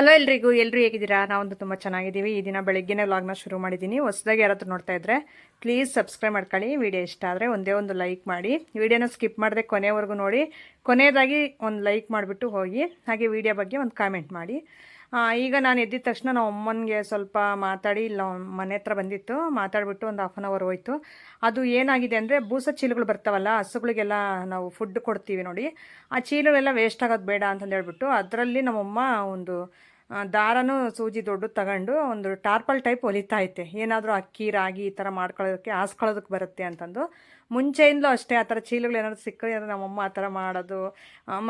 Hello ಎಲ್ಲರೂ ಹೇಗಿದ್ದೀರಾ? ನಾವಂತೂ ತುಂಬ ಚೆನ್ನಾಗಿದ್ದೀವಿ. ಈ ದಿನ ಬೆಳಗ್ಗೆನೇ ವ್ಲಾಗ್ನ ಶುರು ಮಾಡಿದ್ದೀನಿ. ಹೊಸದಾಗಿ ಯಾರಾದರೂ ನೋಡ್ತಾ ಇದ್ದರೆ ಪ್ಲೀಸ್ ಸಬ್ಸ್ಕ್ರೈಬ್ ಮಾಡ್ಕೊಳ್ಳಿ. ವಿಡಿಯೋ ಇಷ್ಟ ಆದರೆ ಒಂದೇ ಒಂದು ಲೈಕ್ ಮಾಡಿ. ವಿಡಿಯೋನ ಸ್ಕಿಪ್ ಮಾಡದೆ ಕೊನೆವರೆಗೂ ನೋಡಿ. ಕೊನೆಯದಾಗಿ ಒಂದು ಲೈಕ್ ಮಾಡಿಬಿಟ್ಟು ಹೋಗಿ. ಹಾಗೆ ವಿಡಿಯೋ ಬಗ್ಗೆ ಒಂದು ಕಾಮೆಂಟ್ ಮಾಡಿ. ಈಗ ನಾನು ಎದ್ದಿದ ತಕ್ಷಣ ನಮ್ಮ ಅಮ್ಮನಿಗೆ ಸ್ವಲ್ಪ ಮಾತಾಡಿ ಇಲ್ಲ ಮನೆ ಹತ್ರ ಬಂದಿತ್ತು, ಮಾತಾಡಿಬಿಟ್ಟು ಒಂದು ಹಾಫ್ ಆನ್ ಅವರ್ ಹೋಯಿತು. ಅದು ಏನಾಗಿದೆ ಅಂದರೆ ಬೂಸ ಚೀಲಗಳು ಬರ್ತಾವಲ್ಲ, ಹಸುಗಳಿಗೆಲ್ಲ ನಾವು ಫುಡ್ ಕೊಡ್ತೀವಿ ನೋಡಿ, ಆ ಚೀಲಗಳೆಲ್ಲ ವೇಸ್ಟ್ ಆಗೋದು ಬೇಡ ಅಂತಂದು ಹೇಳ್ಬಿಟ್ಟು ಅದರಲ್ಲಿ ನಮ್ಮಮ್ಮ ಒಂದು ದಾರನೂ ಸೂಜಿ ದೊಡ್ಡದು ತಗೊಂಡು ಒಂದು ಟಾರ್ಪಲ್ ಟೈಪ್ ಹೊಲಿತಾ ಐತೆ. ಏನಾದರೂ ಅಕ್ಕಿ ರಾಗಿ ಈ ಥರ ಮಾಡ್ಕೊಳ್ಳೋದಕ್ಕೆ ಹಾಸ್ಕೊಳ್ಳೋದಕ್ಕೆ ಬರುತ್ತೆ ಅಂತಂದು. ಮುಂಚೆಯಿಂದಲೂ ಅಷ್ಟೇ ಆ ಥರ ಚೀಲಗಳು ಏನಾದರೂ ಸಿಕ್ಕರೆ ನಮ್ಮಮ್ಮ ಆ ಥರ ಮಾಡೋದು.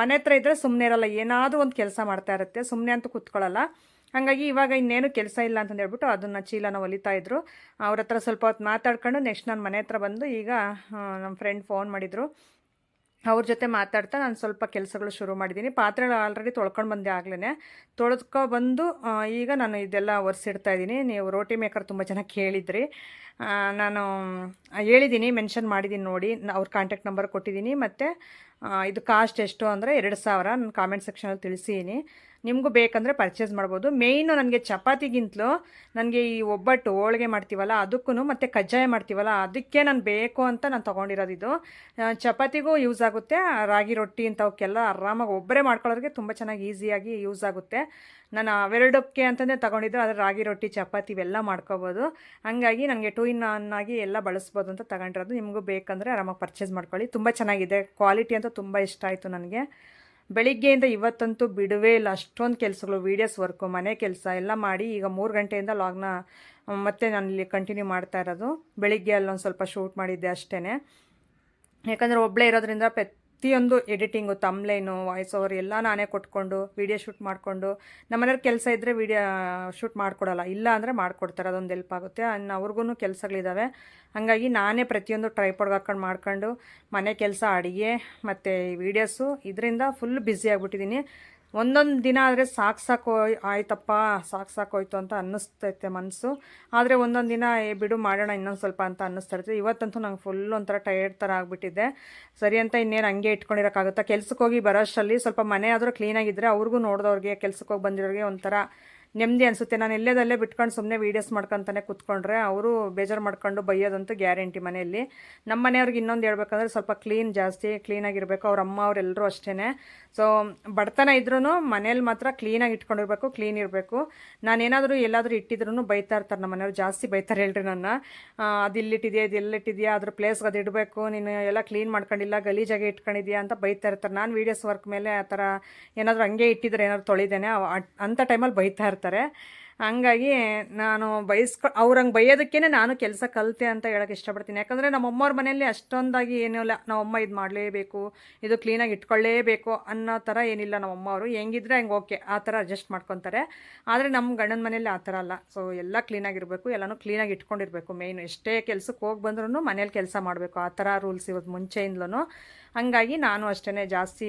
ಮನೆ ಹತ್ರ ಇದ್ದರೆ ಸುಮ್ಮನೆ ಇರಲ್ಲ, ಏನಾದರೂ ಒಂದು ಕೆಲಸ ಮಾಡ್ತಾ ಇರುತ್ತೆ, ಸುಮ್ಮನೆ ಅಂತೂ ಕೂತ್ಕೊಳ್ಳಲ್ಲ. ಹಾಗಾಗಿ ಇವಾಗ ಇನ್ನೇನು ಕೆಲಸ ಇಲ್ಲ ಅಂತಂದು ಹೇಳ್ಬಿಟ್ಟು ಅದನ್ನು ಚೀಲನ ಹೊಲಿತಾ ಇದ್ರು. ಅವ್ರ ಹತ್ರ ಸ್ವಲ್ಪ ಹೊತ್ತು ಮಾತಾಡ್ಕೊಂಡು ನೆಕ್ಸ್ಟ್ ನಾನು ಮನೆ ಹತ್ರ ಬಂದು ಈಗ ನಮ್ಮ ಫ್ರೆಂಡ್ ಫೋನ್ ಮಾಡಿದರು. ಅವ್ರ ಜೊತೆ ಮಾತಾಡ್ತಾ ನಾನು ಸ್ವಲ್ಪ ಕೆಲಸಗಳು ಶುರು ಮಾಡಿದ್ದೀನಿ. ಪಾತ್ರೆಗಳು ಆಲ್ರೆಡಿ ತೊಳ್ಕೊಂಡು ಬಂದೆ, ಆಗಲೇ ತೊಳೆದ್ಕೊಬಂದು ಈಗ ನಾನು ಇದೆಲ್ಲ ಒರೆಸಿಡ್ತಾ ಇದ್ದೀನಿ. ನೀವು ರೋಟಿ ಮೇಕರ್ ತುಂಬ ಜನ ಕೇಳಿದ್ರಿ, ನಾನು ಹೇಳಿದ್ದೀನಿ, ಮೆನ್ಷನ್ ಮಾಡಿದ್ದೀನಿ ನೋಡಿ, ಅವ್ರ ಕಾಂಟ್ಯಾಕ್ಟ್ ನಂಬರ್ ಕೊಟ್ಟಿದ್ದೀನಿ. ಮತ್ತು ಇದು ಕಾಸ್ಟ್ ಎಷ್ಟು ಅಂದರೆ 2000 ನಾನು ಕಾಮೆಂಟ್ ಸೆಕ್ಷನಲ್ಲಿ ತಿಳಿಸಿದ್ದೀನಿ. ನಿಮಗೂ ಬೇಕಂದರೆ ಪರ್ಚೇಸ್ ಮಾಡ್ಬೋದು. ಮೇಯ್ನು ನನಗೆ ಚಪಾತಿಗಿಂತಲೂ ನನಗೆ ಈ ಒಬ್ಬಟ್ಟು ಹೋಳಿಗೆ ಮಾಡ್ತೀವಲ್ಲ ಅದಕ್ಕೂ ಮತ್ತು ಕಜ್ಜಾಯ ಮಾಡ್ತೀವಲ್ಲ ಅದಕ್ಕೆ ನಾನು ಬೇಕು ಅಂತ ನಾನು ತೊಗೊಂಡಿರೋದು. ಇದು ಚಪಾತಿಗೂ ಯೂಸ್ ಆಗುತ್ತೆ, ರಾಗಿ ರೊಟ್ಟಿ ಇಂಥವಕ್ಕೆಲ್ಲ ಆರಾಮಾಗಿ ಒಬ್ಬರೇ ಮಾಡ್ಕೊಳ್ಳೋರಿಗೆ ತುಂಬ ಚೆನ್ನಾಗಿ ಈಸಿಯಾಗಿ ಯೂಸ್ ಆಗುತ್ತೆ. ನಾನು ಅವೆರಡಕ್ಕೆ ಅಂತಂದರೆ ತೊಗೊಂಡಿದ್ದು, ಆದರೆ ರಾಗಿ ರೊಟ್ಟಿ ಚಪಾತಿ ಇವೆಲ್ಲ ಮಾಡ್ಕೋಬೋದು. ಹಾಗಾಗಿ ನನಗೆ 2 in 1 ಆಗಿ ಎಲ್ಲ ಬಳಸ್ಬೋದು ಅಂತ ತಗೊಂಡಿರೋದು. ನಿಮಗೂ ಬೇಕಂದರೆ ಆರಾಮಾಗಿ ಪರ್ಚೇಸ್ ಮಾಡ್ಕೊಳ್ಳಿ. ತುಂಬ ಚೆನ್ನಾಗಿದೆ, ಕ್ವಾಲಿಟಿ ಅಂತೂ ತುಂಬ ಇಷ್ಟ ಆಯಿತು ನನಗೆ. ಬೆಳಿಗ್ಗೆಯಿಂದ ಇವತ್ತಂತೂ ಬಿಡುವೇ ಇಲ್ಲ, ಅಷ್ಟೊಂದು ಕೆಲಸಗಳು, ವೀಡಿಯೋಸ್ ವರ್ಕು, ಮನೆ ಕೆಲಸ ಎಲ್ಲ ಮಾಡಿ ಈಗ 3 ಗಂಟೆಯಿಂದ ಲಾಗ್ನ ಮತ್ತೆ ನಾನು ಇಲ್ಲಿ ಕಂಟಿನ್ಯೂ ಮಾಡ್ತಾ ಇರೋದು. ಬೆಳಿಗ್ಗೆ ಅಲ್ಲೊಂದು ಸ್ವಲ್ಪ ಶೂಟ್ ಮಾಡಿದ್ದೆ ಅಷ್ಟೇ. ಯಾಕಂದರೆ ಒಬ್ಬಳೇ ಇರೋದ್ರಿಂದ ಪ್ರತಿಯೊಂದು ಎಡಿಟಿಂಗು, ತಮ್ಲೈನು, ವಾಯ್ಸ್ ಓವರ್ ಎಲ್ಲ ನಾನೇ ಕೊಟ್ಕೊಂಡು ವೀಡಿಯೋ ಶೂಟ್ ಮಾಡಿಕೊಂಡು, ನಮ್ಮನೆಯವ್ರ ಕೆಲಸ ಇದ್ದರೆ ವೀಡಿಯೋ ಶೂಟ್ ಮಾಡಿಕೊಡಲ್ಲ, ಇಲ್ಲ ಅಂದರೆ ಮಾಡಿಕೊಡ್ತಾರೆ, ಅದೊಂದು ಹೆಲ್ಪ್ ಆಗುತ್ತೆ. ಅವ್ರಿಗೂ ಕೆಲಸಗಳಿದ್ದಾವೆ. ಹಾಗಾಗಿ ನಾನೇ ಪ್ರತಿಯೊಂದು ಟ್ರೈಪಾಡ್ಗೆ ಹಾಕ್ಕೊಂಡು ಮಾಡ್ಕೊಂಡು ಮನೆ ಕೆಲಸ, ಅಡುಗೆ ಮತ್ತು ವೀಡಿಯೋಸು, ಇದರಿಂದ ಫುಲ್ ಬ್ಯುಸಿ ಆಗಿಬಿಟ್ಟಿದ್ದೀನಿ. ಒಂದೊಂದು ದಿನ ಆದರೆ ಸಾಕು ಆಯ್ತಪ್ಪ, ಸಾಕೋಯ್ತು ಅಂತ ಅನ್ನಿಸ್ತೈತೆ ಮನಸ್ಸು. ಆದರೆ ಒಂದೊಂದು ದಿನ ಬಿಡು ಮಾಡೋಣ ಇನ್ನೊಂದು ಸ್ವಲ್ಪ ಅಂತ ಅನ್ನಿಸ್ತಾ ಇರ್ತದೆ. ಇವತ್ತಂತೂ ನಂಗೆ ಫುಲ್ ಒಂಥರ ಟಯರ್ಡ್ ಥರ ಆಗಿಬಿಟ್ಟಿದ್ದೆ. ಸರಿ ಅಂತ ಇನ್ನೇನು ಹಂಗೆ ಇಟ್ಕೊಂಡಿರೋಕ್ಕಾಗುತ್ತಾ? ಕೆಲ್ಸಕ್ಕೆ ಹೋಗಿ ಬರೋ ಅಷ್ಟರಲ್ಲಿ ಸ್ವಲ್ಪ ಮನೆ ಆದರೂ ಕ್ಲೀನಾಗಿದ್ದರೆ ಅವ್ರಿಗೂ ನೋಡಿದವ್ರಿಗೆ, ಕೆಲ್ಸಕ್ಕೆ ಹೋಗಿ ಬಂದಿರೋರಿಗೆ ಒಂಥರ ನೆಮ್ಮದಿ ಅನಿಸುತ್ತೆ. ನಾನು ಎಲ್ಲದಲ್ಲೇ ಬಿಟ್ಕೊಂಡು ಸುಮ್ಮನೆ ವೀಡಿಯೋಸ್ ಮಾಡ್ಕೊತಾನೆ ಕೂತ್ಕೊಂಡ್ರೆ ಅವರು ಬೇಜಾರು ಮಾಡ್ಕೊಂಡು ಬೈಯೋದಂತೂ ಗ್ಯಾರಂಟಿ ಮನೆಯಲ್ಲಿ. ನಮ್ಮ ಮನೆಯವ್ರಿಗೆ ಇನ್ನೊಂದು ಹೇಳ್ಬೇಕಂದ್ರೆ ಸ್ವಲ್ಪ ಕ್ಲೀನ್ ಜಾಸ್ತಿ, ಕ್ಲೀನಾಗಿರಬೇಕು. ಅವ್ರ ಅಮ್ಮ ಅವರೆಲ್ಲರೂ ಅಷ್ಟೇ. ಸೊ ಬಡತನ ಇದ್ರೂ ಮನೇಲಿ ಮಾತ್ರ ಕ್ಲೀನಾಗಿ ಇಟ್ಕೊಂಡಿರ್ಬೇಕು, ಕ್ಲೀನ್ ಇರಬೇಕು. ನಾನೇನಾದರೂ ಎಲ್ಲಾದರೂ ಇಟ್ಟಿದ್ರು ಬೈತಾ ಇರ್ತಾರೆ ನಮ್ಮ ಮನೆಯವ್ರು, ಜಾಸ್ತಿ ಬೈತಾರೆ ಹೇಳ್ರಿ ನನ್ನ. ಅದು ಇಲ್ಲಿಟ್ಟಿದೆಯಾ, ಇದು ಎಲ್ಲಿಟ್ಟಿದೆಯಾ, ಅದ್ರ ಪ್ಲೇಸ್ಗೆ ಅದು ಇಡಬೇಕು, ನೀನು ಎಲ್ಲ ಕ್ಲೀನ್ ಮಾಡ್ಕೊಂಡಿಲ್ಲ, ಗಲೀಜಾಗೆ ಇಟ್ಕೊಂಡಿದ್ಯಾ ಅಂತ ಬೈತಾ ಇರ್ತಾರೆ. ನಾನು ವೀಡಿಯೋಸ್ ವರ್ಕ್ ಮೇಲೆ ಆ ಥರ ಏನಾದರೂ ಹಂಗೆ ಇಟ್ಟಿದ್ರೆ ಏನಾದ್ರು ತೊಳಿದೇನೆ ಅಂಥ ಟೈಮಲ್ಲಿ ಬೈತಾ ಇರ್ತಾರೆ. ಹಂಗಾಗಿ ನಾನು ಅವ್ರಂಗೆ ಬೈಯೋದಕ್ಕೇ ನಾನು ಕೆಲಸ ಕಲಿತೆ ಅಂತ ಹೇಳೋಕ್ಕೆ ಇಷ್ಟಪಡ್ತೀನಿ. ಯಾಕಂದರೆ ನಮ್ಮಮ್ಮವ್ರ ಮನೆಯಲ್ಲಿ ಅಷ್ಟೊಂದಾಗಿ ಏನೂ ಇಲ್ಲ, ನಮ್ಮಮ್ಮ ಇದು ಮಾಡಲೇಬೇಕು, ಇದು ಕ್ಲೀನಾಗಿ ಇಟ್ಕೊಳ್ಳೇಬೇಕು ಅನ್ನೋ ಥರ ಏನಿಲ್ಲ. ನಮ್ಮಮ್ಮವರು ಹೆಂಗಿದ್ರೆ ಹಂಗೆ ಓಕೆ ಆ ಥರ ಅಡ್ಜಸ್ಟ್ ಮಾಡ್ಕೊತಾರೆ. ಆದರೆ ನಮ್ಮ ಗಂಡನ ಮನೆಯಲ್ಲಿ ಆ ಥರ ಅಲ್ಲ. ಸೊ ಎಲ್ಲ ಕ್ಲೀನಾಗಿರಬೇಕು, ಎಲ್ಲನೂ ಕ್ಲೀನಾಗಿ ಇಟ್ಕೊಂಡಿರಬೇಕು. ಮೇಯ್ನು ಎಷ್ಟೇ ಕೆಲಸಕ್ಕೆ ಹೋಗಿ ಬಂದ್ರೂ ಮನೇಲಿ ಕೆಲಸ ಮಾಡಬೇಕು, ಆ ಥರ ರೂಲ್ಸ್ ಇರೋದು ಮುಂಚೆಯಿಂದಲೂ. ಹಂಗಾಗಿ ನಾನು ಅಷ್ಟೇ ಜಾಸ್ತಿ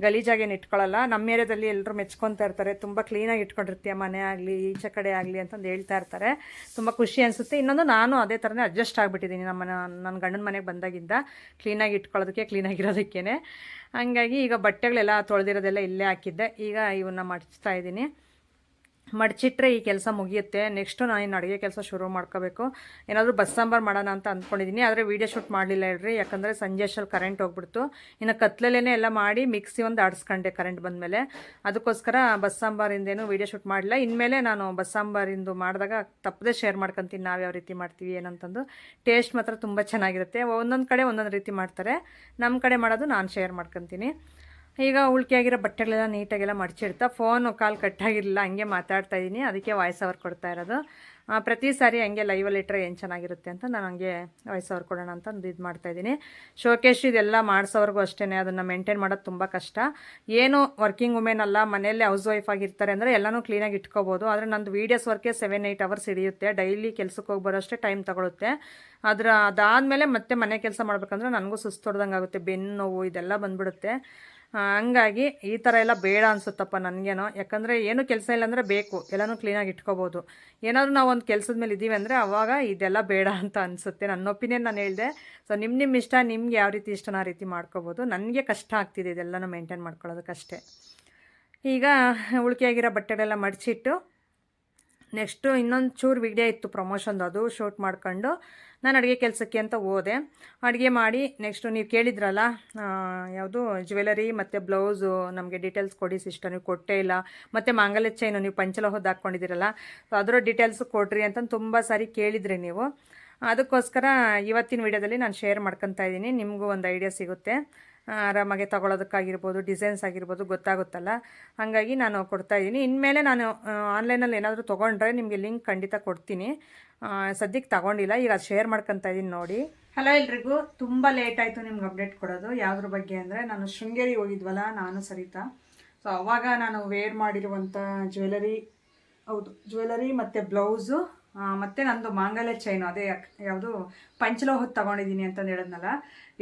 ಗಲೀಜಾಗೇನು ಇಟ್ಕೊಳ್ಳಲ್ಲ. ನಮ್ಮ ಏರಿಯಾದಲ್ಲಿ ಎಲ್ಲರೂ ಮೆಚ್ಕೊತಾ ಇರ್ತಾರೆ, ತುಂಬ ಕ್ಲೀನಾಗಿ ಇಟ್ಕೊಂಡಿರ್ತೀಯ ಮನೆ ಆಗಲಿ ಈಚೆ ಕಡೆ ಆಗಲಿ ಅಂತಂದು ಹೇಳ್ತಾ ಇರ್ತಾರೆ. ತುಂಬ ಖುಷಿ ಅನಿಸುತ್ತೆ. ಇನ್ನೊಂದು ನಾನು ಅದೇ ಥರನೇ ಅಡ್ಜಸ್ಟ್ ಆಗಿಬಿಟ್ಟಿದ್ದೀನಿ ನನ್ನ ಗಂಡನ ಮನೆಗೆ ಬಂದಾಗಿಂದ, ಕ್ಲೀನಾಗಿ ಇಟ್ಕೊಳ್ಳೋದಕ್ಕೆ, ಕ್ಲೀನಾಗಿರೋದಕ್ಕೇ. ಹಂಗಾಗಿ ಈಗ ಬಟ್ಟೆಗಳೆಲ್ಲ ತೊಳೆದಿರೋದೆಲ್ಲ ಇಲ್ಲೇ ಹಾಕಿದ್ದೆ. ಈಗ ಇವನ್ನ ಮಡಿಸ್ತಾ ಇದ್ದೀನಿ. ಮಡಚಿಟ್ರೆ ಈ ಕೆಲಸ ಮುಗಿಯುತ್ತೆ. ನೆಕ್ಸ್ಟು ನಾನು ಇನ್ನು ಅಡುಗೆ ಕೆಲಸ ಶುರು ಮಾಡ್ಕೋಬೇಕು. ಏನಾದರೂ ಬಸ್ಸಾಂಬಾರು ಮಾಡೋಣ ಅಂತ ಅಂದ್ಕೊಂಡಿದ್ದೀನಿ, ಆದರೆ ವೀಡಿಯೋ ಶೂಟ್ ಮಾಡಲಿಲ್ಲ ಹೇಳ್ರಿ. ಯಾಕಂದರೆ ಸಂಜೆ ಅಷ್ಟಲ್ಲಿ ಕರೆಂಟ್ ಹೋಗ್ಬಿಡ್ತು. ಇನ್ನು ಕತ್ಲಲ್ಲೇ ಎಲ್ಲ ಮಾಡಿ ಮಿಕ್ಸಿ ಒಂದು ಆಡಿಸ್ಕೊಂಡೆ ಕರೆಂಟ್ ಬಂದಮೇಲೆ. ಅದಕ್ಕೋಸ್ಕರ ಬಸ್ಸಾಂಬಾರಿಂದೇನು ವೀಡಿಯೋ ಶೂಟ್ ಮಾಡಲಿಲ್ಲ. ಇನ್ಮೇಲೆ ನಾನು ಬಸ್ಸಾಂಬಾರಿಂದು ಮಾಡಿದಾಗ ತಪ್ಪದೇ ಶೇರ್ ಮಾಡ್ಕೊತೀನಿ, ನಾವು ಯಾವ ರೀತಿ ಮಾಡ್ತೀವಿ ಏನಂತಂದು. ಟೇಸ್ಟ್ ಮಾತ್ರ ತುಂಬ ಚೆನ್ನಾಗಿರುತ್ತೆ. ಒಂದೊಂದು ಕಡೆ ಒಂದೊಂದು ರೀತಿ ಮಾಡ್ತಾರೆ, ನಮ್ಮ ಕಡೆ ಮಾಡೋದು ನಾನು ಶೇರ್ ಮಾಡ್ಕೊತೀನಿ. ಈಗ ಉಳ್ಕೆಯಾಗಿರೋ ಬಟ್ಟೆಗಳೆಲ್ಲ ನೀಟಾಗೆಲ್ಲ ಮಡಚಿಡ್ತಾ, ಫೋನು ಕಾಲು ಕಟ್ಟಾಗಿರಲಿಲ್ಲ, ಹಂಗೆ ಮಾತಾಡ್ತಾಯಿದ್ದೀನಿ, ಅದಕ್ಕೆ ವಾಯ್ಸ್ ಓವರ್ ಕೊಡ್ತಾ ಇರೋದು. ಪ್ರತಿ ಸಾರಿ ಹಂಗೆ ಲೈವಲ್ಲಿ ಇಟ್ಟರೆ ಏನು ಚೆನ್ನಾಗಿರುತ್ತೆ ಅಂತ ನಾನು ಹಂಗೆ ವಾಯ್ಸ್ ಓವರ್ ಕೊಡೋಣ ಅಂತ ಒಂದು ಇದು ಮಾಡ್ತಾಯಿದ್ದೀನಿ. ಶೋಕೇಶ್ ಇದೆಲ್ಲ ಮಾಡಿಸೋವ್ರಿಗೂ ಅಷ್ಟೇ, ಅದನ್ನು ಮೇಂಟೈನ್ ಮಾಡೋದು ತುಂಬ ಕಷ್ಟ. ಏನು ವರ್ಕಿಂಗ್ ವುಮೆನ್ ಅಲ್ಲ, ಮನೆಯಲ್ಲೇ ಹೌಸ್ ವೈಫ್ ಆಗಿರ್ತಾರೆ ಅಂದರೆ ಎಲ್ಲನೂ ಕ್ಲೀನಾಗಿ ಇಟ್ಕೋಬೋದು. ಆದರೆ ನಂದು ವೀಡಿಯೋಸ್ ವರ್ಕೆ 7-8 ಅವರ್ಸ್ ಹಿಡಿಯುತ್ತೆ. ಡೈಲಿ ಕೆಲ್ಸಕ್ಕೆ ಹೋಗಿ ಬರೋಷ್ಟೇ ಟೈಮ್ ತಗೊಳುತ್ತೆ. ಅದಾದಮೇಲೆ ಮತ್ತೆ ಮನೆ ಕೆಲಸ ಮಾಡ್ಬೇಕಂದ್ರೆ ನನಗೂ ಸುಸ್ತು ಹೊಡ್ದಂಗೆ ಆಗುತ್ತೆ, ಬೆನ್ನು ನೋವು ಇದೆಲ್ಲ ಬಂದ್ಬಿಡುತ್ತೆ. ಹಂಗಾಗಿ ಈ ಥರ ಎಲ್ಲ ಬೇಡ ಅನಿಸುತ್ತಪ್ಪ ನನಗೇನೋ. ಯಾಕಂದರೆ ಏನು ಕೆಲಸ ಇಲ್ಲ ಅಂದರೆ ಬೇಕು, ಎಲ್ಲನೂ ಕ್ಲೀನಾಗಿ ಇಟ್ಕೋಬೋದು. ಏನಾದರೂ ನಾವು ಒಂದು ಕೆಲಸದ ಮೇಲೆ ಇದ್ದೀವಿ ಅಂದರೆ ಆವಾಗ ಇದೆಲ್ಲ ಬೇಡ ಅಂತ ಅನಿಸುತ್ತೆ. ನನ್ನ ಒಪಿನಿಯನ್ ನಾನು ಹೇಳಿದೆ. ಸೊ ನಿಮ್ಮ ಇಷ್ಟ, ನಿಮ್ಗೆ ಯಾವ ರೀತಿ ಇಷ್ಟನೋ ಆ ರೀತಿ ಮಾಡ್ಕೋಬೋದು. ನನಗೆ ಕಷ್ಟ ಆಗ್ತಿದೆ ಇದೆಲ್ಲನೂ ಮೇಂಟೈನ್ ಮಾಡ್ಕೊಳ್ಳೋದಕ್ಕಷ್ಟೇ. ಈಗ ಉಳಿಕೆಯಾಗಿರೋ ಬಟ್ಟೆಗಳೆಲ್ಲ ಮಡಚಿಟ್ಟು ನೆಕ್ಸ್ಟು ಇನ್ನೊಂದು ಚೂರು ವಿಡಿಯೋ ಇತ್ತು ಪ್ರಮೋಷನ್ದು, ಅದು ಶೂಟ್ ಮಾಡ್ಕೊಂಡು ನಾನು ಅಡುಗೆ ಕೆಲಸಕ್ಕೆ ಅಂತ ಹೋದೆ. ಅಡುಗೆ ಮಾಡಿ ನೆಕ್ಸ್ಟು ನೀವು ಕೇಳಿದ್ರಲ್ಲ ಯಾವುದು ಜ್ಯುವೆಲರಿ ಮತ್ತು ಬ್ಲೌಸು ನಮಗೆ ಡೀಟೇಲ್ಸ್ ಕೊಡಿ ಸಿಸ್ಟರ್, ನೀವು ಕೊಟ್ಟೇ ಇಲ್ಲ. ಮತ್ತು ಮಾಂಗಲ್ಯ ಚೈನು ನೀವು ಪಂಚಲೋಹದ್ದು ಹಾಕ್ಕೊಂಡಿದ್ದೀರಲ್ಲ, ಸೊ ಅದರ ಡೀಟೇಲ್ಸು ಕೊಡ್ರಿ ಅಂತ ತುಂಬ ಸಾರಿ ಕೇಳಿದ್ರಿ ನೀವು. ಅದಕ್ಕೋಸ್ಕರ ಇವತ್ತಿನ ವಿಡಿಯೋದಲ್ಲಿ ನಾನು ಶೇರ್ ಮಾಡ್ಕೊತಾ ಇದ್ದೀನಿ. ನಿಮಗೂ ಒಂದು ಐಡಿಯಾ ಸಿಗುತ್ತೆ, ಆರಾಮಾಗೆ ತೊಗೊಳೋದಕ್ಕಾಗಿರ್ಬೋದು, ಡಿಸೈನ್ಸ್ ಆಗಿರ್ಬೋದು ಗೊತ್ತಾಗುತ್ತಲ್ಲ. ಹಾಗಾಗಿ ನಾನು ಕೊಡ್ತಾಯಿದ್ದೀನಿ. ಇನ್ಮೇಲೆ ನಾನು ಆನ್ಲೈನಲ್ಲಿ ಏನಾದರೂ ತೊಗೊಂಡ್ರೆ ನಿಮಗೆ ಲಿಂಕ್ ಖಂಡಿತ ಕೊಡ್ತೀನಿ. ಸದ್ಯಕ್ಕೆ ತಗೊಂಡಿಲ್ಲ, ಈಗ ಶೇರ್ ಮಾಡ್ಕೊತಾ ಇದ್ದೀನಿ ನೋಡಿ. ಹಲೋ ಎಲ್ರಿಗೂ, ತುಂಬ ಲೇಟ್ ಆಯಿತು ನಿಮ್ಗೆ ಅಪ್ಡೇಟ್ ಕೊಡೋದು. ಯಾವುದ್ರ ಬಗ್ಗೆ ಅಂದರೆ, ನಾನು ಶೃಂಗೇರಿ ಹೋಗಿದ್ವಲ್ಲ ನಾನು ಸರಿತಾ, ಸೊ ಅವಾಗ ನಾನು ವೇರ್ ಮಾಡಿರುವಂಥ ಜ್ಯುವೆಲರಿ ಮತ್ತು ಬ್ಲೌಸು ಮತ್ತು ನಂದು ಮಾಂಗಲ್ಯ ಚೈನು, ಅದೇ ಯಾವುದು ಪಂಚಲೋಹದ್ದು ತೊಗೊಂಡಿದ್ದೀನಿ ಅಂತಂದು ಹೇಳಿದ್ನಲ್ಲ,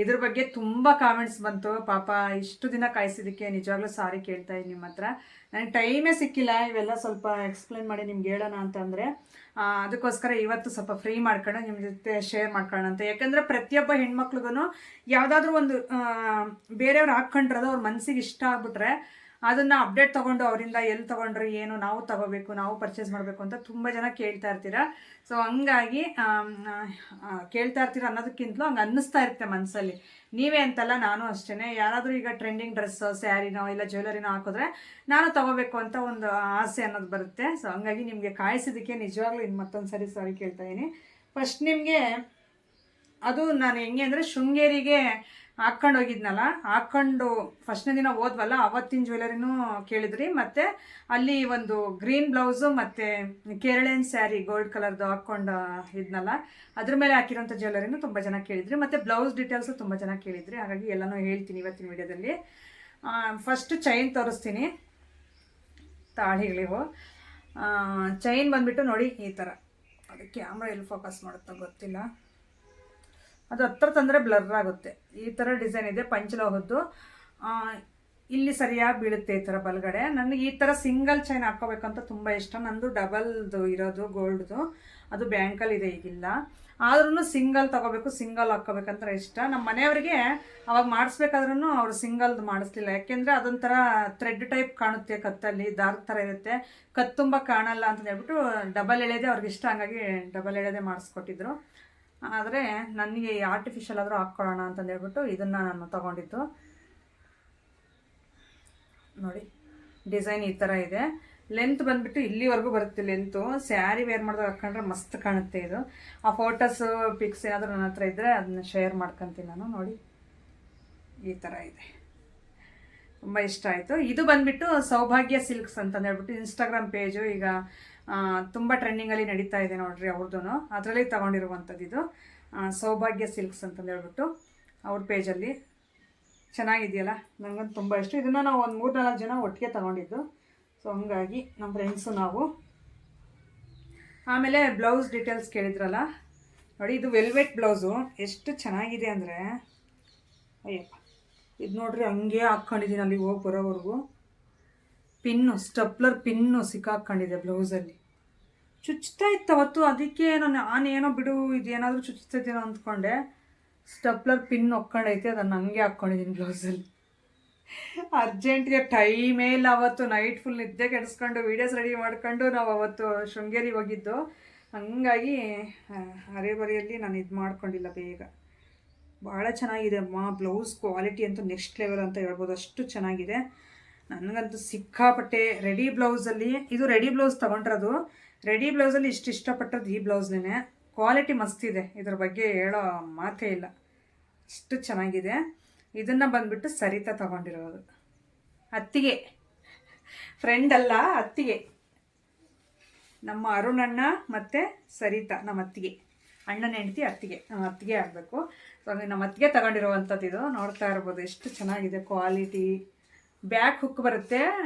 ಇದ್ರ ಬಗ್ಗೆ ತುಂಬ ಕಾಮೆಂಟ್ಸ್ ಬಂತು. ಪಾಪ ಇಷ್ಟು ದಿನ ಕಾಯಿಸಿದ್ದಕ್ಕೆ ನಿಜವಾಗ್ಲೂ ಸಾರಿ ಕೇಳ್ತಾ ಇದ್ದೀನಿ ನಿಮ್ಮ ಹತ್ರ. ನನಗೆ ಟೈಮೇ ಸಿಕ್ಕಿಲ್ಲ ಇವೆಲ್ಲ ಸ್ವಲ್ಪ ಎಕ್ಸ್ಪ್ಲೇನ್ ಮಾಡಿ ನಿಮ್ಗೆ ಹೇಳೋಣ ಅಂತಂದರೆ. ಅದಕ್ಕೋಸ್ಕರ ಇವತ್ತು ಸ್ವಲ್ಪ ಫ್ರೀ ಮಾಡ್ಕೊಂಡು ನಿಮ್ಮ ಜೊತೆ ಶೇರ್ ಮಾಡ್ಕೊಳ್ಳೋಣ ಅಂತ. ಯಾಕಂದರೆ ಪ್ರತಿಯೊಬ್ಬ ಹೆಣ್ಮಕ್ಳಿಗೂ ಯಾವುದಾದ್ರೂ ಒಂದು ಬೇರೆಯವ್ರು ಹಾಕ್ಕೊಂಡಿರೋದು ಅವ್ರ ಮನಸ್ಸಿಗೆ ಇಷ್ಟ ಆಗ್ಬಿಟ್ರೆ ಅದನ್ನು ಅಪ್ಡೇಟ್ ತೊಗೊಂಡು ಅವರಿಂದ ಎಲ್ಲಿ ತೊಗೊಂಡ್ರೆ ಏನು, ನಾವು ತೊಗೋಬೇಕು, ನಾವು ಪರ್ಚೇಸ್ ಮಾಡಬೇಕು ಅಂತ ತುಂಬ ಜನ ಕೇಳ್ತಾ ಇರ್ತೀರ. ಸೊ ಹಂಗಾಗಿ ಕೇಳ್ತಾ ಇರ್ತೀರ ಅನ್ನೋದಕ್ಕಿಂತಲೂ ಹಂಗೆ ಅನ್ನಿಸ್ತಾ ಇರುತ್ತೆ ಮನಸ್ಸಲ್ಲಿ. ನೀವೇ ಅಂತಲ್ಲ, ನಾನು ಅಷ್ಟೇ. ಯಾರಾದರೂ ಈಗ ಟ್ರೆಂಡಿಂಗ್ ಡ್ರೆಸ್ಸೋ ಸ್ಯಾರಿನೋ ಇಲ್ಲ ಜ್ಯುವೆಲರಿನೋ ಹಾಕಿದ್ರೆ ನಾನು ತೊಗೋಬೇಕು ಅಂತ ಒಂದು ಆಸೆ ಅನ್ನೋದು ಬರುತ್ತೆ. ಸೊ ಹಂಗಾಗಿ ನಿಮಗೆ ಕಾಯಿಸಿದ್ದಕ್ಕೆ ನಿಜವಾಗ್ಲೂ ಇನ್ನು ಮತ್ತೊಂದು ಸರಿ ಸಾರಿ ಕೇಳ್ತಾ ಇದ್ದೀನಿ. ಫಸ್ಟ್ ನಿಮಗೆ ಅದು ನಾನು ಹೆಂಗೆ ಅಂದರೆ, ಶೃಂಗೇರಿಗೆ ಹಾಕ್ಕೊಂಡು ಹೋಗಿದ್ನಲ್ಲ, ಹಾಕ್ಕೊಂಡು ಫಸ್ಟ್ನೇ ದಿನ ಹೋದ್ವಲ್ಲ, ಅವತ್ತಿನ ಜ್ಯುವೆಲರಿನೂ ಕೇಳಿದ್ರಿ. ಮತ್ತು ಅಲ್ಲಿ ಒಂದು ಗ್ರೀನ್ ಬ್ಲೌಸು ಮತ್ತು ಕೇರಳಿಯನ್ ಸ್ಯಾರಿ ಗೋಲ್ಡ್ ಕಲರ್ದು ಹಾಕ್ಕೊಂಡು ಇದ್ನಲ್ಲ, ಅದ್ರ ಮೇಲೆ ಹಾಕಿರೋಂಥ ಜ್ಯುವೆಲರಿನೂ ತುಂಬ ಜನ ಕೇಳಿದ್ರಿ. ಮತ್ತು ಬ್ಲೌಸ್ ಡೀಟೇಲ್ಸು ತುಂಬ ಜನ ಕೇಳಿದ್ರಿ. ಹಾಗಾಗಿ ಎಲ್ಲನೂ ಹೇಳ್ತೀನಿ ಇವತ್ತಿನ ವಿಡಿಯೋದಲ್ಲಿ. ಫಸ್ಟ್ ಚೈನ್ ತೋರಿಸ್ತೀನಿ, ತಾಳಿಗಳಿವು. ಚೈನ್ ಬಂದುಬಿಟ್ಟು ನೋಡಿ ಈ ಥರ. ಅದು ಕ್ಯಾಮ್ರಾ ಎಲ್ಲಿ ಫೋಕಸ್ ಮಾಡುತ್ತೋ ಗೊತ್ತಿಲ್ಲ, ಅದು ಹತ್ರ ತಂದರೆ ಬ್ಲರ್ ಆಗುತ್ತೆ. ಈ ಥರ ಡಿಸೈನ್ ಇದೆ ಪಂಚಲೋಹದ್ದು. ಇಲ್ಲಿ ಸರಿಯಾಗಿ ಬೀಳುತ್ತೆ ಈ ಥರ ಬಲಗಡೆ. ನನಗೆ ಈ ಥರ ಸಿಂಗಲ್ ಚೈನ್ ಹಾಕ್ಕೋಬೇಕಂತ ತುಂಬ ಇಷ್ಟ. ನಂದು ಡಬಲ್ದು ಇರೋದು ಗೋಲ್ಡ್ದು, ಅದು ಬ್ಯಾಂಕಲ್ಲಿದೆ ಈಗಿಲ್ಲ. ಆದ್ರೂ ಸಿಂಗಲ್ ತೊಗೋಬೇಕು, ಸಿಂಗಲ್ ಹಾಕ್ಕೋಬೇಕಂತ ಇಷ್ಟ. ನಮ್ಮ ಮನೆಯವರಿಗೆ ಅವಾಗ ಮಾಡಿಸ್ಬೇಕಾದ್ರೂ ಅವರು ಸಿಂಗಲ್ದು ಮಾಡಿಸ್ಲಿಲ್ಲ. ಯಾಕೆಂದರೆ ಅದೊಂಥರ ಥ್ರೆಡ್ ಟೈಪ್ ಕಾಣುತ್ತೆ ಕತ್ತಲ್ಲಿ, ದಾರ್ಕ್ ಥರ ಇರುತ್ತೆ, ಕತ್ತು ತುಂಬ ಕಾಣಲ್ಲ ಅಂತ ಹೇಳ್ಬಿಟ್ಟು ಡಬಲ್ ಎಳೆದೇ ಅವ್ರಿಗೆ ಇಷ್ಟ. ಹಂಗಾಗಿ ಡಬಲ್ ಎಳೆದೇ ಮಾಡಿಸ್ಕೊಟ್ಟಿದ್ರು. ಆದರೆ ನನಗೆ ಆರ್ಟಿಫಿಷಿಯಲ್ ಆದರೂ ಹಾಕ್ಕೊಳ್ಳೋಣ ಅಂತಂದು ಹೇಳ್ಬಿಟ್ಟು ಇದನ್ನು ನಾನು ತೊಗೊಂಡಿದ್ದು. ನೋಡಿ ಡಿಸೈನ್ ಈ ಥರ ಇದೆ. ಲೆಂತ್ ಬಂದುಬಿಟ್ಟು ಇಲ್ಲಿವರೆಗೂ ಬರುತ್ತೆ ಲೆಂತು. ಸ್ಯಾರಿ ವೇರ್ ಮಾಡಿದಾಗ ಹಾಕ್ಕೊಂಡ್ರೆ ಮಸ್ತ್ ಕಾಣುತ್ತೆ ಇದು. ಆ ಫೋಟೋಸು ಪಿಕ್ಸ್ ಏನಾದರೂ ನನ್ನ ಹತ್ರ ಇದ್ದರೆ ಅದನ್ನ ಶೇರ್ ಮಾಡ್ಕೊತೀನಿ ನಾನು. ನೋಡಿ ಈ ಥರ ಇದೆ, ತುಂಬ ಇಷ್ಟ ಆಯಿತು. ಇದು ಬಂದುಬಿಟ್ಟು ಸೌಭಾಗ್ಯ ಸಿಲ್ಕ್ಸ್ ಅಂತಂದು ಹೇಳ್ಬಿಟ್ಟು ಇನ್ಸ್ಟಾಗ್ರಾಮ್ ಪೇಜು ಈಗ ತುಂಬ ಟ್ರೆಂಡಿಂಗಲ್ಲಿ ನಡೀತಾ ಇದೆ ನೋಡ್ರಿ ಅವ್ರದ್ದು. ಅದರಲ್ಲಿ ತೊಗೊಂಡಿರುವಂಥದ್ದು ಇದು ಸೌಭಾಗ್ಯ ಸಿಲ್ಕ್ಸ್ ಅಂತಂದು ಹೇಳ್ಬಿಟ್ಟು ಅವ್ರ ಪೇಜಲ್ಲಿ. ಚೆನ್ನಾಗಿದೆಯಲ್ಲ, ನನಗಂತೂ ತುಂಬ ಇಷ್ಟ. ಇದನ್ನು ನಾವು ಒಂದು 3-4 ಜನ ಒಟ್ಟಿಗೆ ತೊಗೊಂಡಿದ್ದು. ಸೊ ಹಂಗಾಗಿ ನಮ್ಮ ಫ್ರೆಂಡ್ಸು ನಾವು. ಆಮೇಲೆ ಬ್ಲೌಸ್ ಡೀಟೇಲ್ಸ್ ಕೇಳಿದ್ರಲ್ಲ, ನೋಡಿ ಇದು ವೆಲ್ವೆಟ್ ಬ್ಲೌಸು ಎಷ್ಟು ಚೆನ್ನಾಗಿದೆ ಅಂದರೆ, ಅಯ್ಯಪ್ಪ ಇದು ನೋಡ್ರಿ ಹಂಗೆ ಹಾಕ್ಕೊಂಡಿದ್ದೀನಿ ಅಲ್ಲಿ ಹೋಗಿ ಬರೋವರೆಗೂ. Pin, ಸ್ಟಪ್ಲರ್ pin ಸಿಕ್ಕಾಕೊಂಡಿದೆ ಬ್ಲೌಸಲ್ಲಿ. ಚುಚ್ತಾ ಇತ್ತು ಅವತ್ತು, ಅದಕ್ಕೆ ನಾನೇನೋ ಬಿಡು ಇದೇನಾದರೂ ಚುಚ್ತೈತೇನೋ ಅಂದ್ಕೊಂಡೆ. ಸ್ಟಪ್ಲರ್ ಪಿನ್ ಹೊಕ್ಕೊಂಡೈತೆ, ಅದನ್ನು ಹಂಗೆ ಹಾಕ್ಕೊಂಡಿದ್ದೀನಿ ಬ್ಲೌಸಲ್ಲಿ. ಅರ್ಜೆಂಟ್ಗೆ ಟೈಮೇ ಇಲ್ಲ ಅವತ್ತು. ನೈಟ್ ಫುಲ್ ನಿದ್ದೆ ಕೆಡಿಸ್ಕೊಂಡು ವೀಡಿಯೋಸ್ ರೆಡಿ ಮಾಡ್ಕೊಂಡು ನಾವು ಅವತ್ತು ಶೃಂಗೇರಿ ಹೋಗಿದ್ದು. ಹಂಗಾಗಿ ಹರೆಬರಿಯಲ್ಲಿ ನಾನು ಇದು ಮಾಡ್ಕೊಂಡಿಲ್ಲ ಬೇಗ. ಭಾಳ ಚೆನ್ನಾಗಿದೆ ಅಮ್ಮ ಬ್ಲೌಸ್ ಕ್ವಾಲಿಟಿ ಅಂತೂ ನೆಕ್ಸ್ಟ್ ಲೆವೆಲ್ ಅಂತ ಹೇಳ್ಬೋದು, ಅಷ್ಟು ಚೆನ್ನಾಗಿದೆ. ನನಗಂತೂ ಸಿಕ್ಕಾಪಟ್ಟೆ ರೆಡಿ ಬ್ಲೌಸಲ್ಲಿ, ಇದು ರೆಡಿ ಬ್ಲೌಸ್ ತೊಗೊಂಡಿರೋದು. ರೆಡಿ ಬ್ಲೌಸಲ್ಲಿ ಇಷ್ಟು ಇಷ್ಟಪಟ್ಟದ್ದು ಈ ಬ್ಲೌಸ್ನೇ. ಕ್ವಾಲಿಟಿ ಮಸ್ತಿದೆ, ಇದ್ರ ಬಗ್ಗೆ ಹೇಳೋ ಮಾತೇ ಇಲ್ಲ, ಅಷ್ಟು ಚೆನ್ನಾಗಿದೆ. ಇದನ್ನು ಬಂದುಬಿಟ್ಟು ಸರಿತಾ ತೊಗೊಂಡಿರೋದು. ಅತ್ತಿಗೆ, ಫ್ರೆಂಡ್ ಅಲ್ಲ ಅತ್ತಿಗೆ, ನಮ್ಮ ಅರುಣಣ್ಣ ಮತ್ತು ಸರಿತಾ ನಮ್ಮ ಅತ್ತಿಗೆ, ಅಣ್ಣನ ಹೆಂಡತಿ ಅತ್ತಿಗೆ, ನಮ್ಮ ಅತ್ತಿಗೆ ಆಗಬೇಕು. ಸೊ ನಮ್ಮ ಅತ್ತಿಗೆ ತೊಗೊಂಡಿರುವಂಥದ್ದು ಇದು. ನೋಡ್ತಾ ಇರ್ಬೋದು ಎಷ್ಟು ಚೆನ್ನಾಗಿದೆ ಕ್ವಾಲಿಟಿ. ಬ್ಯಾಕ್ ಹುಕ್ ಬರುತ್ತೆ,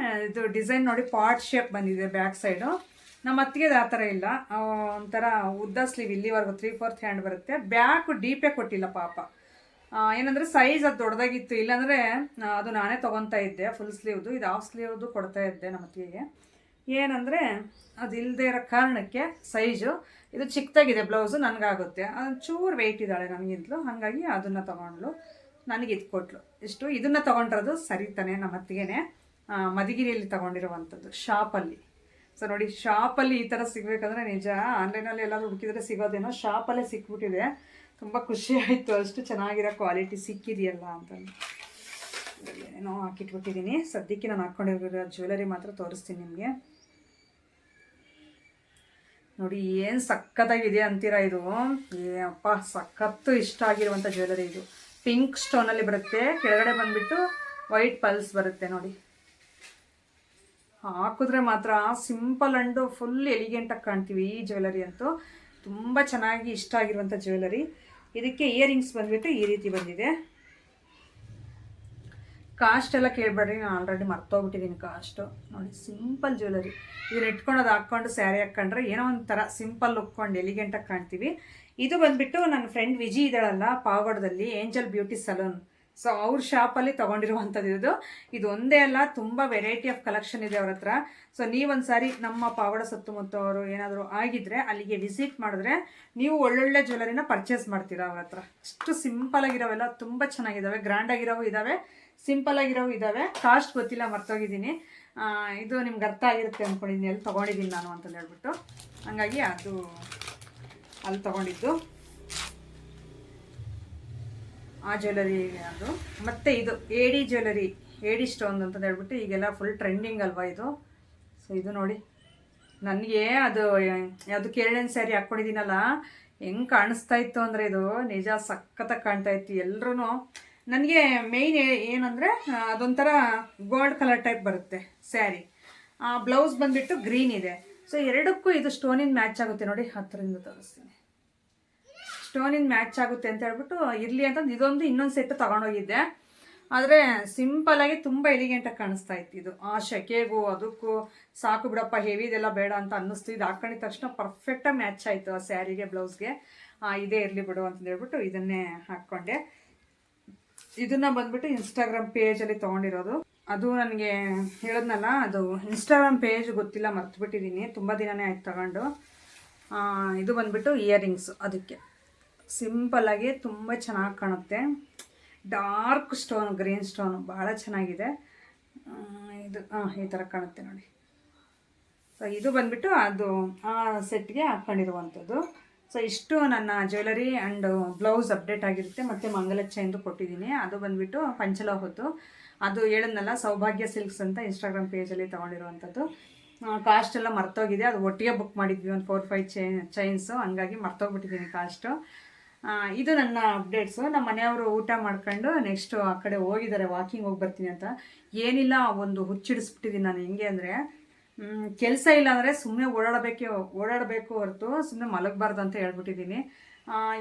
ಇದು ಡಿಸೈನ್ ನೋಡಿ ಪಾಟ್ ಶೇಪ್ ಬಂದಿದೆ ಬ್ಯಾಕ್ ಸೈಡು. ನಮ್ಮ ಅತ್ತಿಗೆದು ಆ ಥರ ಇಲ್ಲ, ಒಂಥರ ಉದ್ದ ಸ್ಲೀವ್ ಇಲ್ಲಿವರೆಗೂ 3/4 ಹ್ಯಾಂಡ್ ಬರುತ್ತೆ. ಬ್ಯಾಕು ಡೀಪೇ ಕೊಟ್ಟಿಲ್ಲ ಪಾಪ. ಏನಂದರೆ ಸೈಜ್ ಅದು ದೊಡ್ಡದಾಗಿತ್ತು, ಇಲ್ಲಾಂದರೆ ಅದು ನಾನೇ ತೊಗೊತಾ ಇದ್ದೆ ಫುಲ್ ಸ್ಲೀವ್ದು. ಇದು ಹಾಫ್ ಸ್ಲೀವ್ದು ಕೊಡ್ತಾ ಇದ್ದೆ ನಮ್ಮ ಅತ್ತಿಗೆಗೆ. ಏನಂದರೆ ಅದು ಇಲ್ಲದೆ ಇರೋ ಕಾರಣಕ್ಕೆ ಸೈಜು ಇದು ಚಿಕ್ಕದಾಗಿದೆ ಬ್ಲೌಸು, ನನಗಾಗುತ್ತೆ. ಚೂರು ವೆಯ್ಟ್ ಇದ್ದಾಳೆ ನನಗಿಂತಲೂ, ಹಾಗಾಗಿ ಅದನ್ನು ತೊಗೊಂಡ್ಲು, ನನಗೆ ಇದು ಕೊಟ್ಲು. ಇಷ್ಟು ಇದನ್ನು ತೊಗೊಂಡಿರೋದು ಸರಿತಾನೆ ನಮ್ಮ ಅತ್ತಿಗೆನೇ. ಮಧುಗಿರಿಯಲ್ಲಿ ತೊಗೊಂಡಿರುವಂಥದ್ದು ಶಾಪಲ್ಲಿ. ಸೊ ನೋಡಿ, ಶಾಪಲ್ಲಿ ಈ ಥರ ಸಿಗಬೇಕಂದ್ರೆ ನಿಜ ಆನ್ಲೈನಲ್ಲಿ ಎಲ್ಲಾದರೂ ಹುಡುಕಿದ್ರೆ ಸಿಗೋದೇನೋ, ಶಾಪಲ್ಲೇ ಸಿಕ್ಬಿಟ್ಟಿದೆ. ತುಂಬ ಖುಷಿ ಆಯಿತು, ಅಷ್ಟು ಚೆನ್ನಾಗಿರೋ ಕ್ವಾಲಿಟಿ ಸಿಕ್ಕಿದೆಯಲ್ಲ ಅಂತಂದು. ಏನೇನೋ ಹಾಕಿಟ್ಬಿಟ್ಟಿದ್ದೀನಿ. ಸದ್ಯಕ್ಕೆ ನಾನು ಹಾಕ್ಕೊಂಡಿರೋ ಜ್ಯುವೆಲರಿ ಮಾತ್ರ ತೋರಿಸ್ತೀನಿ ನಿಮಗೆ. ನೋಡಿ ಏನು ಸಖತ್ತಾಗಿದೆ ಅಂತೀರಾ ಇದು. ಅಪ್ಪ ಸಖತ್ತು ಇಷ್ಟ ಆಗಿರುವಂಥ ಜ್ಯುವೆಲರಿ ಇದು. ಪಿಂಕ್ ಸ್ಟೋನಲ್ಲಿ ಬರುತ್ತೆ, ಕೆಳಗಡೆ ಬಂದುಬಿಟ್ಟು ವೈಟ್ ಪಲ್ಸ್ ಬರುತ್ತೆ ನೋಡಿ. ಹಾಕಿದ್ರೆ ಮಾತ್ರ ಸಿಂಪಲ್ ಆ್ಯಂಡ್ ಫುಲ್ ಎಲಿಗೆಂಟಾಗಿ ಕಾಣ್ತೀವಿ. ಈ ಜ್ಯುವೆಲರಿ ಅಂತೂ ತುಂಬ ಚೆನ್ನಾಗಿ ಇಷ್ಟ ಆಗಿರುವಂಥ ಜ್ಯುವೆಲರಿ. ಇದಕ್ಕೆ ಇಯರಿಂಗ್ಸ್ ಬಂದುಬಿಟ್ಟು ಈ ರೀತಿ ಬಂದಿದೆ. ಕಾಸ್ಟ್ ಎಲ್ಲ ಕೇಳಬೇಡ್ರಿ, ನಾನು ಆಲ್ರೆಡಿ ಮರ್ತೋಗ್ಬಿಟ್ಟಿದ್ದೀನಿ ಕಾಸ್ಟು. ನೋಡಿ ಸಿಂಪಲ್ ಜ್ಯುವೆಲರಿ. ಇದನ್ನ ಇಟ್ಕೊಂಡು ಅದು ಹಾಕ್ಕೊಂಡು ಸ್ಯಾರಿ ಹಾಕ್ಕೊಂಡ್ರೆ ಏನೋ ಒಂಥರ ಸಿಂಪಲ್ ಲುಕ್ಕೊಂಡು ಎಲಿಗೆಂಟಾಗಿ ಕಾಣ್ತೀವಿ. ಇದು ಬಂದುಬಿಟ್ಟು ನನ್ನ ಫ್ರೆಂಡ್ ವಿಜಿ ಇದ್ದಾಳಲ್ಲ ಪಾವಗಡದಲ್ಲಿ, ಏಂಜಲ್ ಬ್ಯೂಟಿ ಸಲೂನ್. ಸೊ ಅವ್ರ ಶಾಪಲ್ಲಿ ತೊಗೊಂಡಿರುವಂಥದ್ದು ಇದು ಒಂದೇ ಅಲ್ಲ, ತುಂಬ ವೆರೈಟಿ ಆಫ್ ಕಲೆಕ್ಷನ್ ಇದೆ ಅವ್ರ ಹತ್ರ. ಸೊ ನೀವೊಂದು ಸಾರಿ ನಮ್ಮ ಪಾವಗಡ ಸುತ್ತಮುತ್ತ ಅವರು ಏನಾದರೂ ಆಗಿದ್ದರೆ ಅಲ್ಲಿಗೆ ವಿಸಿಟ್ ಮಾಡಿದ್ರೆ ನೀವು ಒಳ್ಳೊಳ್ಳೆ ಜ್ಯುವೆಲರಿನ ಪರ್ಚೇಸ್ ಮಾಡ್ತೀರಾ ಅವ್ರ ಹತ್ರ. ಅಷ್ಟು ಸಿಂಪಲ್ ಆಗಿರೋವೆಲ್ಲ ತುಂಬ ಚೆನ್ನಾಗಿದ್ದಾವೆ, ಗ್ರ್ಯಾಂಡ್ ಆಗಿರೋವು ಇದ್ದಾವೆ, ಸಿಂಪಲ್ ಆಗಿರೋವು ಇದ್ದಾವೆ. ಕಾಸ್ಟ್ ಗೊತ್ತಿಲ್ಲ, ಮರ್ತೋಗಿದ್ದೀನಿ. ಇದು ನಿಮ್ಗೆ ಅರ್ಥ ಆಗಿರುತ್ತೆ ಅಂದ್ಕೊಂಡಿದ್ದೀನಿ, ಎಲ್ಲಿ ತೊಗೊಂಡಿದ್ದೀನಿ ನಾನು ಅಂತಂದು ಹೇಳ್ಬಿಟ್ಟು. ಹಾಗಾಗಿ ಅದು ಅಲ್ಲಿ ತೊಗೊಂಡಿದ್ದು ಆ ಜ್ಯುವೆಲರಿ ಅದು. ಮತ್ತು ಇದು ಏಡಿ ಜ್ಯುವೆಲರಿ, ಏಡಿ ಸ್ಟೋನ್ ಅಂತಂದು ಹೇಳ್ಬಿಟ್ಟು ಈಗೆಲ್ಲ ಫುಲ್ ಟ್ರೆಂಡಿಂಗ್ ಅಲ್ವಾ ಇದು. ಸೊ ಇದು ನೋಡಿ, ನನಗೆ ಅದು ಕೇರಳನ್ ಸ್ಯಾರಿ ಹಾಕ್ಕೊಂಡಿದ್ದೀನಲ್ಲ, ಹೆಂಗೆ ಕಾಣಿಸ್ತಾ ಇತ್ತು ಅಂದರೆ ಇದು ನಿಜ ಸಖತ್ತಾಗಿ ಕಾಣ್ತಾ ಇತ್ತು. ಎಲ್ಲರೂ ನನಗೆ ಮೇಯ್ನ್ ಏನಂದರೆ ಅದೊಂಥರ ಗೋಲ್ಡ್ ಕಲರ್ ಟೈಪ್ ಬರುತ್ತೆ ಸ್ಯಾರಿ. ಬ್ಲೌಸ್ ಬಂದುಬಿಟ್ಟು ಗ್ರೀನ್ ಇದೆ. ಸೊ ಎರಡಕ್ಕೂ ಇದು ಸ್ಟೋನಿಂದ ಮ್ಯಾಚ್ ಆಗುತ್ತೆ ನೋಡಿ. ಹತ್ತಿರದಿಂದ ತೋರಿಸ್ತೀನಿ. ಸ್ಟೋನಿಂದ ಮ್ಯಾಚ್ ಆಗುತ್ತೆ ಅಂತ ಹೇಳ್ಬಿಟ್ಟು ಇರಲಿ ಅಂತಂದು ಇದೊಂದು ಇನ್ನೊಂದು ಸೆಟ್ ತೊಗೊಂಡೋಗಿದ್ದೆ. ಆದರೆ ಸಿಂಪಲ್ಲಾಗಿ ತುಂಬ ಎಲಿಗೆಂಟಾಗಿ ಕಾಣಿಸ್ತಾ ಇತ್ತು ಇದು. ಆ ಶೆಕೆಗೂ ಅದಕ್ಕೂ ಸಾಕು ಬಿಡಪ್ಪ, ಹೆವಿದೆಲ್ಲ ಬೇಡ ಅಂತ ಅನ್ನಿಸ್ತು. ಇದು ಹಾಕೊಂಡಿದ ತಕ್ಷಣ ಪರ್ಫೆಕ್ಟಾಗಿ ಮ್ಯಾಚ್ ಆಯಿತು ಆ ಸ್ಯಾರಿಗೆ, ಬ್ಲೌಸ್ಗೆ. ಇದೇ ಇರಲಿ ಬಿಡು ಅಂತಂದು ಹೇಳ್ಬಿಟ್ಟು ಇದನ್ನೇ ಹಾಕ್ಕೊಂಡೆ. ಇದನ್ನು ಬಂದುಬಿಟ್ಟು ಇನ್ಸ್ಟಾಗ್ರಾಮ್ ಪೇಜಲ್ಲಿ ತೊಗೊಂಡಿರೋದು. ಅದು ನನಗೆ ಹೇಳಿದ್ನಲ್ಲ, ಅದು ಇನ್ಸ್ಟಾಗ್ರಾಮ್ ಪೇಜ್ ಗೊತ್ತಿಲ್ಲ, ಮರ್ತುಬಿಟ್ಟಿದ್ದೀನಿ, ತುಂಬ ದಿನವೇ ಆಯ್ತು ತಗೊಂಡು. ಇದು ಬಂದುಬಿಟ್ಟು ಇಯರಿಂಗ್ಸು. ಅದಕ್ಕೆ ಸಿಂಪಲ್ಲಾಗಿ ತುಂಬ ಚೆನ್ನಾಗಿ ಕಾಣುತ್ತೆ. ಡಾರ್ಕ್ ಸ್ಟೋನ್, ಗ್ರೀನ್ ಸ್ಟೋನು ಭಾಳ ಚೆನ್ನಾಗಿದೆ ಇದು. ಈ ಥರ ಕಾಣುತ್ತೆ ನೋಡಿ. ಸೊ ಇದು ಬಂದುಬಿಟ್ಟು ಅದು ಆ ಸೆಟ್ಗೆ ಹಾಕ್ಕೊಂಡಿರುವಂಥದ್ದು. ಸೊ ಇಷ್ಟು ನನ್ನ ಜ್ಯುವೆಲರಿ ಆ್ಯಂಡ್ ಬ್ಲೌಸ್ ಅಪ್ಡೇಟ್ ಆಗಿರುತ್ತೆ. ಮತ್ತು ಮಂಗಲ ಚೈನ್ದು ಕೊಟ್ಟಿದ್ದೀನಿ. ಅದು ಬಂದುಬಿಟ್ಟು ಪಂಚಲೋಹದ್ದು. ಅದು ಹೇಳಿದ್ನಲ್ಲ, ಸೌಭಾಗ್ಯ ಸಿಲ್ಕ್ಸ್ ಅಂತ ಇನ್ಸ್ಟಾಗ್ರಾಮ್ ಪೇಜಲ್ಲಿ ತೊಗೊಂಡಿರುವಂಥದ್ದು. ಕಾಸ್ಟ್ ಎಲ್ಲ ಮರ್ತೋಗಿದೆ, ಅದು ಒಟ್ಟಿಗೆ ಬುಕ್ ಮಾಡಿದ್ವಿ, ಒಂದು 4-5 ಚೈನ್ಸು, ಹಂಗಾಗಿ ಮರ್ತೋಗ್ಬಿಟ್ಟಿದ್ದೀನಿ ಕಾಸ್ಟು. ಇದು ನನ್ನ ಅಪ್ಡೇಟ್ಸು. ನಮ್ಮ ಮನೆಯವರು ಊಟ ಮಾಡ್ಕೊಂಡು ನೆಕ್ಸ್ಟು ಆ ಕಡೆ ಹೋಗಿದ್ದಾರೆ, ವಾಕಿಂಗ್ ಹೋಗಿ ಬರ್ತೀನಿ ಅಂತ. ಏನಿಲ್ಲ, ಒಂದು ಹುಚ್ಚಿಡಿಸ್ಬಿಟ್ಟಿದ್ದೀನಿ ನಾನು. ಹೆಂಗೆ ಅಂದರೆ ಕೆಲಸ ಇಲ್ಲ ಅಂದರೆ ಸುಮ್ಮನೆ ಓಡಾಡಬೇಕು ಹೊರತು ಸುಮ್ಮನೆ ಮಲಗಬಾರ್ದು ಅಂತ ಹೇಳ್ಬಿಟ್ಟಿದ್ದೀನಿ.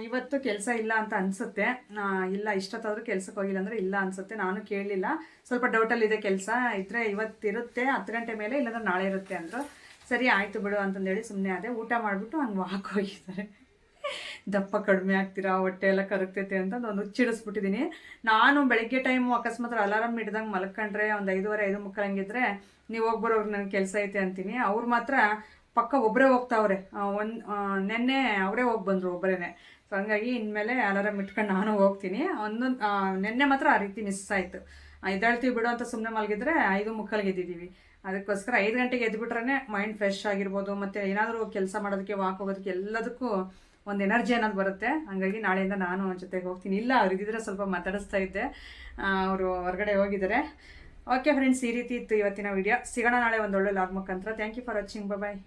ಇವತ್ತು ಕೆಲಸ ಇಲ್ಲ ಅಂತ ಅನಿಸುತ್ತೆ. ಇಲ್ಲ, ಇಷ್ಟೊತ್ತಾದರೂ ಕೆಲಸಕ್ಕೆ ಹೋಗಿಲ್ಲ ಅಂದರೆ ಇಲ್ಲ ಅನಿಸುತ್ತೆ. ನಾನು ಕೇಳಲಿಲ್ಲ, ಸ್ವಲ್ಪ ಡೌಟಲ್ಲಿದೆ. ಕೆಲಸ ಇದ್ದರೆ ಇವತ್ತಿರುತ್ತೆ 10 ಗಂಟೆ ಮೇಲೆ, ಇಲ್ಲಾಂದ್ರೆ ನಾಳೆ ಇರುತ್ತೆ ಅಂದರು. ಸರಿ ಆಯಿತು ಬಿಡು ಅಂತಂದೇಳಿ ಸುಮ್ಮನೆ ಅದೇ. ಊಟ ಮಾಡಿಬಿಟ್ಟು ಹಂಗೆ ವಾಕ್ ಹೋಗಿದ್ದಾರೆ. ದಪ್ಪ ಕಡಿಮೆ ಆಗ್ತೀರಾ, ಹೊಟ್ಟೆ ಎಲ್ಲ ಕರಗ್ತೈತೆ ಅಂತ ಒಂದು ಹುಚ್ಚಿಡಿಸ್ಬಿಟ್ಟಿದ್ದೀನಿ. ನಾನು ಬೆಳಗ್ಗೆ ಟೈಮು ಅಕಸ್ಮಾತ್ ಅಲಾರಾಮ್ ಹಿಡ್ದಂಗೆ ಮಲ್ಕೊಂಡ್ರೆ ಒಂದು 5:15, 5:45 ಹಂಗಿದ್ರೆ ನೀವು ಹೋಗ್ಬರೋರು, ನನಗೆ ಕೆಲಸ ಐತೆ ಅಂತೀನಿ. ಅವ್ರು ಮಾತ್ರ ಪಕ್ಕ ಒಬ್ಬರೇ ಹೋಗ್ತಾವ್ರೆ. ನೆನ್ನೆ ಅವರೇ ಹೋಗಿ ಬಂದರು ಒಬ್ಬರೇ. ಸೊ ಹಂಗಾಗಿ ಇನ್ಮೇಲೆ ಅಲಾರಾಮ್ ಇಟ್ಕೊಂಡು ನಾನು ಹೋಗ್ತೀನಿ. ನೆನ್ನೆ ಮಾತ್ರ ಆ ರೀತಿ ಮಿಸ್ ಆಯಿತು. ಎದ್ದೇಳ್ತೀವಿ ಬಿಡು ಅಂತ ಸುಮ್ಮನೆ ಮಲಗಿದ್ರೆ 5:45 ಎದ್ದಿದ್ದೀವಿ. ಅದಕ್ಕೋಸ್ಕರ 5 ಗಂಟೆಗೆ ಎದ್ಬಿಟ್ರೆ ಮೈಂಡ್ ಫ್ರೆಶ್ ಆಗಿರ್ಬೋದು, ಮತ್ತು ಏನಾದರೂ ಕೆಲಸ ಮಾಡೋದಕ್ಕೆ, ವಾಕ್ ಹೋಗೋದಕ್ಕೆ, ಎಲ್ಲದಕ್ಕೂ ಒಂದು ಎನರ್ಜಿ ಅನ್ನೋದು ಬರುತ್ತೆ. ಹಾಗಾಗಿ ನಾಳೆಯಿಂದ ನಾನು ಜೊತೆಗೆ ಹೋಗ್ತೀನಿ. ಇಲ್ಲ, ಅವ್ರು ಇದ್ದಿದ್ರೆ ಸ್ವಲ್ಪ ಮಾತಾಡಿಸ್ತಾ ಇದ್ದೆ, ಅವರು ಹೊರಗಡೆ ಹೋಗಿದ್ದಾರೆ. ಓಕೆ ಫ್ರೆಂಡ್ಸ್, ಈ ರೀತಿ ಇತ್ತು ಇವತ್ತಿನ ವಿಡಿಯೋ. ಸಿಗೋಣ ನಾಳೆ ಒಂದು ಒಳ್ಳೆ ಲಾಗ್ ಮುಖಾಂತರ. Thank you for watching. Bye.